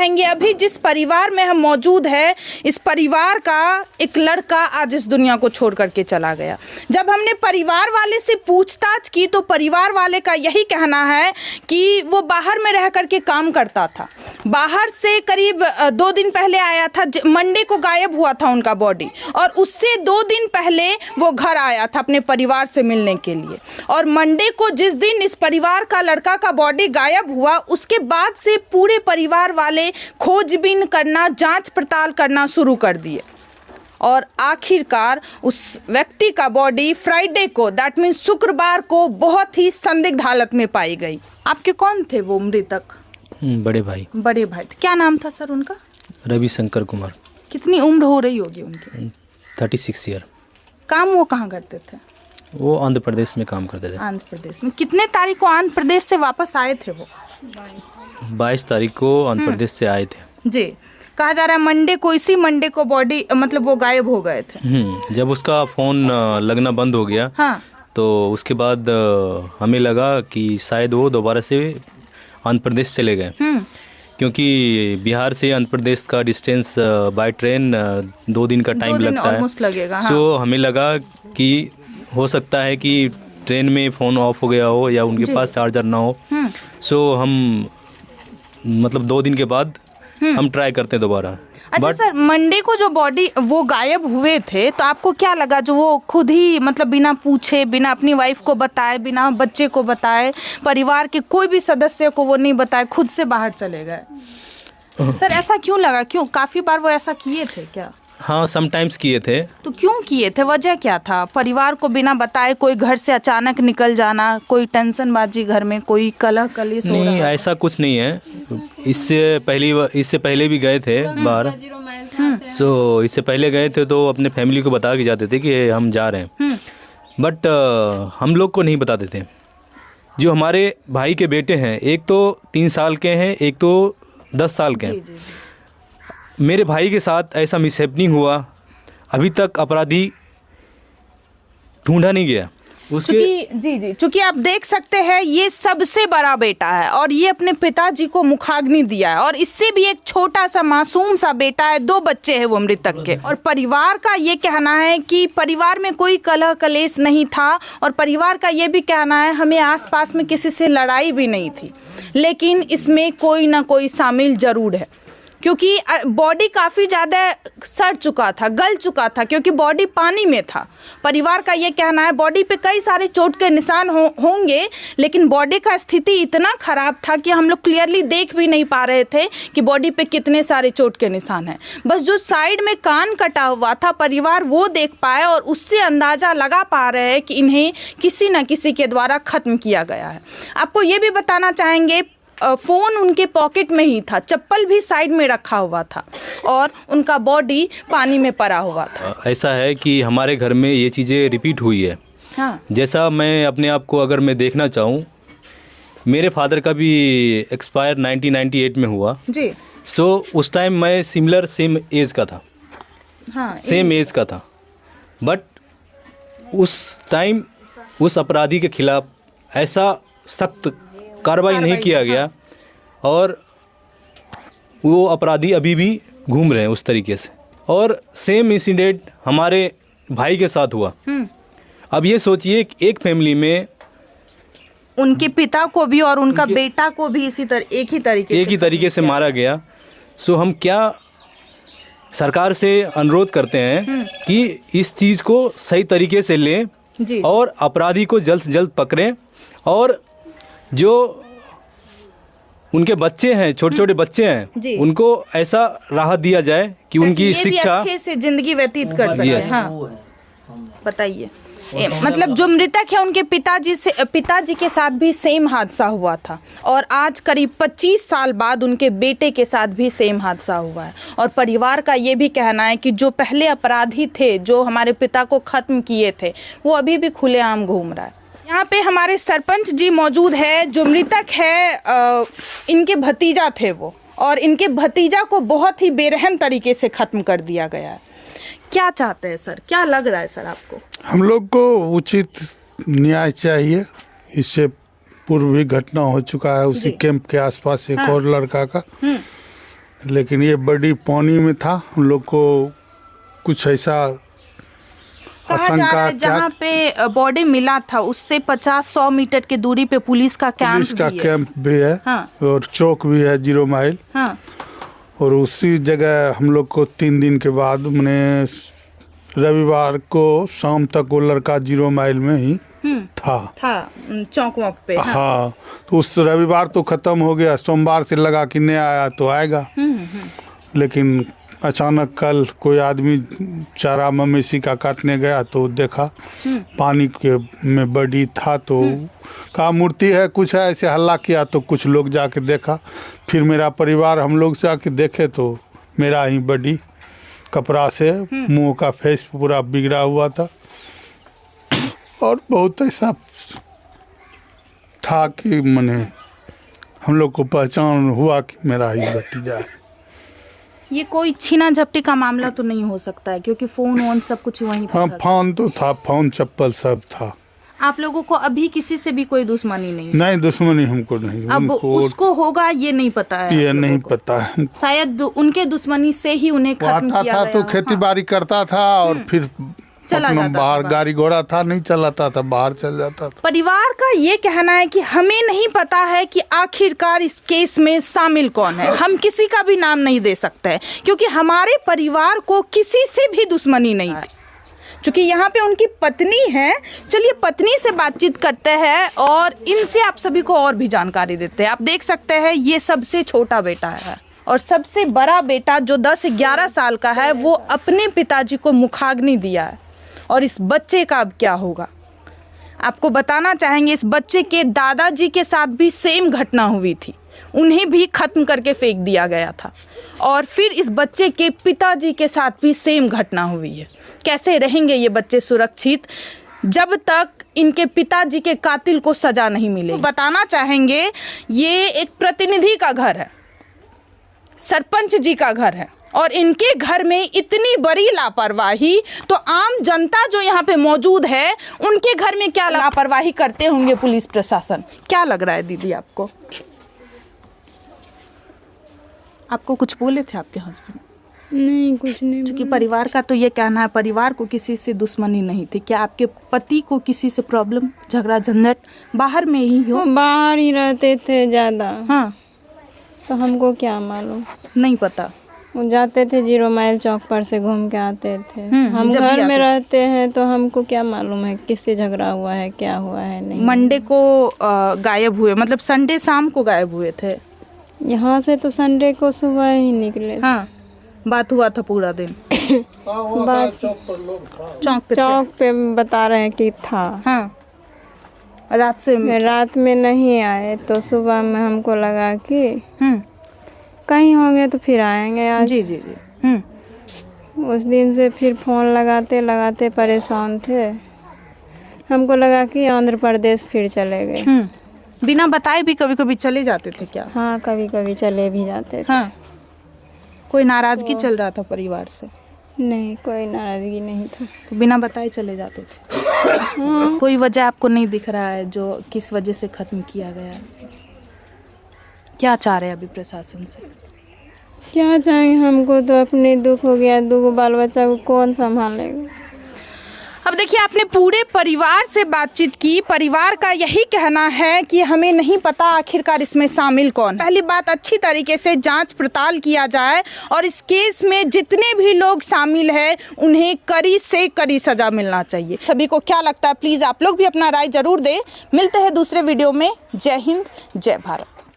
चाहेंगे, अभी जिस परिवार में हम मौजूद है, इस परिवार का एक लड़का आज इस दुनिया को छोड़ करके चला गया। जब हमने परिवार वाले से पूछताछ की तो परिवार वाले का यही कहना है कि वो बाहर में रह करके काम करता था, बाहर से करीब 2 दिन पहले आया था, मंडे को गायब हुआ था उनका बॉडी, और उससे 2 दिन पहले वो घर आया था अपने परिवार से मिलने के लिए। और मंडे को जिस दिन इस परिवार का लड़का का बॉडी गायब हुआ, उसके बाद से पूरे परिवार वाले खोजबीन करना, जांच पड़ताल करना शुरू कर दिए, और आखिरकार उस व्यक्ति का बॉडी फ्राइडे को, दैट मीन्स शुक्रवार को, बहुत ही संदिग्ध हालत में पाई गई। आपके कौन थे वो मृतक? बड़े भाई। बड़े भाई। क्या नाम था सर उनका? रविशंकर कुमार। कितनी उम्र हो रही होगी उनकी? 36 ईयर। काम वो कहाँ करते थे? वो आंध्र प्रदेश में काम करते थे। आंध्र प्रदेश में। कितने तारीख को आंध्र प्रदेश से वापस आए थे वो? 22 तारीख को आंध्र प्रदेश से आए थे जी। कहा जा रहा है मंडे को, इसी मंडे को बॉडी, मतलब वो गायब हो गए थे। जब उसका फ़ोन लगना बंद हो गया, हाँ, तो उसके बाद हमें लगा कि शायद वो दोबारा से आंध्र प्रदेश चले गए, क्योंकि बिहार से आंध्र प्रदेश का डिस्टेंस बाय ट्रेन 2 दिन का टाइम लगता है, लगेगा। हाँ। सो हमें लगा कि हो सकता है कि ट्रेन में फ़ोन ऑफ हो गया हो या उनके पास चार्जर ना हो। सो हम मतलब 2 दिन के बाद हम ट्राई करते हैं दोबारा। अच्छा सर, मंडे को जो बॉडी वो गायब हुए थे, तो आपको क्या लगा जो वो खुद ही, मतलब बिना पूछे, बिना अपनी वाइफ को बताए, बिना बच्चे को बताए, परिवार के कोई भी सदस्य को वो नहीं बताए, खुद से बाहर चले गए? सर ऐसा क्यों लगा? क्यों काफ़ी बार वो ऐसा किए थे क्या? हाँ, समटाइम्स किए थे। तो क्यों किए थे? वजह क्या था? परिवार को बिना बताए कोई घर से अचानक निकल जाना, कोई टेंशनबाजी घर में, कोई कलह कलेश हो रहा? नहीं, ऐसा कुछ नहीं है। इससे पहले भी गए थे बाहर। सो इससे पहले गए थे तो अपने फैमिली को बता के जाते थे कि हम जा रहे हैं, बट हम लोग को नहीं बताते थे। जो हमारे भाई के बेटे हैं, एक तो 3 साल के हैं, एक तो 10 साल के हैं। जी। मेरे भाई के साथ ऐसा मिसहैपनिंग हुआ, अभी तक अपराधी ढूंढा नहीं गया उसके। चूंकि आप देख सकते हैं ये सबसे बड़ा बेटा है और ये अपने पिताजी को मुखाग्नि दिया है, और इससे भी एक छोटा सा मासूम सा बेटा है, 2 बच्चे हैं वो मृतक के। और परिवार का ये कहना है कि परिवार में कोई कलह कलेश नहीं था, और परिवार का ये भी कहना है हमें आसपास में किसी से लड़ाई भी नहीं थी, लेकिन इसमें कोई ना कोई शामिल जरूर है, क्योंकि बॉडी काफ़ी ज़्यादा सड़ चुका था, गल चुका था, क्योंकि बॉडी पानी में था। परिवार का ये कहना है बॉडी पे कई सारे चोट के निशान होंगे, लेकिन बॉडी का स्थिति इतना ख़राब था कि हम लोग क्लियरली देख भी नहीं पा रहे थे कि बॉडी पे कितने सारे चोट के निशान हैं। बस जो साइड में कान कटा हुआ था, परिवार वो देख पाए और उससे अंदाज़ा लगा पा रहे हैं कि इन्हें किसी न किसी के द्वारा ख़त्म किया गया है। आपको ये भी बताना चाहेंगे, फ़ोन उनके पॉकेट में ही था, चप्पल भी साइड में रखा हुआ था, और उनका बॉडी पानी में पड़ा हुआ था। ऐसा है कि हमारे घर में ये चीज़ें रिपीट हुई है। हाँ। जैसा मैं अपने आप को अगर मैं देखना चाहूँ, मेरे फादर का भी एक्सपायर 1998 में हुआ जी। सो उस टाइम मैं सेम एज का था। हाँ, सेम एज का था, बट उस टाइम उस अपराधी के खिलाफ ऐसा सख्त कार्रवाई नहीं किया गया, और वो अपराधी अभी भी घूम रहे हैं उस तरीके से। और सेम इंसिडेंट हमारे भाई के साथ हुआ। अब ये सोचिए कि एक फैमिली में उनके पिता को भी और उनका बेटा को भी एक ही तरीके से मारा गया। सो हम क्या सरकार से अनुरोध करते हैं कि इस चीज़ को सही तरीके से लें जी, और अपराधी को जल्द से जल्द पकड़ें, और जो उनके बच्चे हैं, छोटे छोटे बच्चे हैं, उनको ऐसा राहत दिया जाए कि उनकी शिक्षा, अच्छे से जिंदगी व्यतीत कर सके। हाँ, बताइए। मतलब जो मृतक है उनके पिताजी के साथ भी सेम हादसा हुआ था, और आज करीब 25 साल बाद उनके बेटे के साथ भी सेम हादसा हुआ है। और परिवार का ये भी कहना है कि जो पहले अपराधी थे, जो हमारे पिता को ख़त्म किए थे, वो अभी भी खुलेआम घूम रहा है। यहाँ पे हमारे सरपंच जी मौजूद है। जो मृतक है इनके भतीजा थे वो, और इनके भतीजा को बहुत ही बेरहम तरीके से ख़त्म कर दिया गया है। क्या चाहते हैं सर? क्या लग रहा है सर आपको? हम लोग को उचित न्याय चाहिए। इससे पूर्व भी घटना हो चुका है उसी कैंप के आसपास एक और लड़का का। लेकिन ये बड़ी पानी में था। हम लोग को कुछ ऐसा कहा जा रहा आशंका है जहाँ पे बॉडी मिला था उससे 50-100 मीटर की दूरी पे पुलिस का पुलिस का कैंप कैंप भी है हाँ। और चौक भी है 0 माइल। हाँ। और उसी जगह हम लोग को 3 दिन के बाद मैंने रविवार को शाम तक वो लड़का 0 माइल में ही था चौक वॉक पे। हाँ। तो उस रविवार तो ख़त्म हो गया, सोमवार से लगा कि नहीं आया तो आएगा। लेकिन अचानक कल कोई आदमी चारा मवेशी का काटने गया तो देखा पानी के में बड़ी था। तो कहा मूर्ति है कुछ है, ऐसे हल्ला किया तो कुछ लोग जाके देखा। फिर मेरा परिवार हम लोग से आके देखे तो मेरा ही बड़ी कपड़ा से मुंह का फेस पूरा बिगड़ा हुआ था। और बहुत ऐसा था कि मैंने हम लोग को पहचान हुआ कि मेरा ही भतीजा है। ये कोई छीना झपटी का मामला तो नहीं हो सकता है क्योंकि फोन वोन सब कुछ वहीं पे हाँ था। फोन तो था, फोन चप्पल सब था। आप लोगों को अभी किसी से भी कोई दुश्मनी नहीं है? नहीं दुश्मनी हमको नहीं। अब उनको उसको होगा ये नहीं पता है? ये आप नहीं लोगों को? पता है। शायद उनके दुश्मनी से ही उन्हें वो खत्म आता किया था गया। तो खेती बाड़ी करता था और फिर चला अपना जाता था बाहर बाहर। गाड़ी घोड़ा था नहीं चलाता था, बाहर चल जाता था। परिवार का ये कहना है कि हमें नहीं पता है कि आखिरकार इस केस में शामिल कौन है। हम किसी का भी नाम नहीं दे सकते हैं क्योंकि हमारे परिवार को किसी से भी दुश्मनी नहीं है। क्योंकि यहाँ पे उनकी पत्नी है, चलिए पत्नी से बातचीत करते हैं और इनसे आप सभी को और भी जानकारी देते हैं। आप देख सकते हैं ये सबसे छोटा बेटा है और सबसे बड़ा बेटा जो 10-11 साल का है वो अपने पिताजी को मुखाग्नि दिया है। और इस बच्चे का अब क्या होगा आपको बताना चाहेंगे। इस बच्चे के दादाजी के साथ भी सेम घटना हुई थी, उन्हें भी खत्म करके फेंक दिया गया था। और फिर इस बच्चे के पिताजी के साथ भी सेम घटना हुई है। कैसे रहेंगे ये बच्चे सुरक्षित जब तक इनके पिताजी के कातिल को सजा नहीं मिलेगी? बताना चाहेंगे ये एक प्रतिनिधि का घर है, सरपंच जी का घर है और इनके घर में इतनी बड़ी लापरवाही, तो आम जनता जो यहाँ पे मौजूद है उनके घर में क्या लापरवाही करते होंगे पुलिस प्रशासन? क्या लग रहा है दीदी आपको? आपको कुछ बोले थे आपके हस्बैंड? नहीं कुछ नहीं। क्योंकि परिवार का तो ये कहना है परिवार को किसी से दुश्मनी नहीं थी। क्या आपके पति को किसी से प्रॉब्लम, झगड़ा झंझट बाहर में ही हो? वो बाहर ही रहते थे ज़्यादा। हाँ, तो हमको क्या मालूम, नहीं पता। वो जाते थे 0 माइल चौक पर से घूम के आते थे। हम जब भी घर में आते रहते हैं तो हमको क्या मालूम है किससे झगड़ा हुआ है क्या हुआ है नहीं। मंडे को गायब हुए, मतलब संडे शाम को गायब हुए थे। यहाँ से तो संडे को सुबह ही निकले। हाँ, बात हुआ था पूरा दिन बात चौक पे थे। चौक पे बता रहे हैं कि था। हाँ, रात से रात में नहीं आए तो सुबह में हमको लगा कि हम्म, कहीं होंगे तो फिर आएंगे आज। जी जी जी। उस दिन से फिर फ़ोन लगाते लगाते परेशान थे। हमको लगा कि आंध्र प्रदेश फिर चले गए। बिना बताए भी कभी कभी चले जाते थे क्या? हाँ कभी कभी चले भी जाते थे। हाँ, कोई नाराजगी चल रहा था परिवार से? नहीं कोई नाराज़गी नहीं था। तो बिना बताए चले जाते थे। कोई वजह आपको नहीं दिख रहा है जो किस वजह से खत्म किया गया? क्या चाह रहे हैं अभी प्रशासन से? क्या चाहेंगे, हमको तो अपने दुख हो गया, 2 बाल बच्चा को कौन संभालेगा। अब देखिए आपने पूरे परिवार से बातचीत की। परिवार का यही कहना है कि हमें नहीं पता आखिरकार इसमें शामिल कौन। पहली बात, अच्छी तरीके से जांच पड़ताल किया जाए और इस केस में जितने भी लोग शामिल हैं उन्हें कड़ी से कड़ी सजा मिलना चाहिए। सभी को क्या लगता है प्लीज़ आप लोग भी अपना राय जरूर दें। मिलते हैं दूसरे वीडियो में। जय हिंद, जय भारत।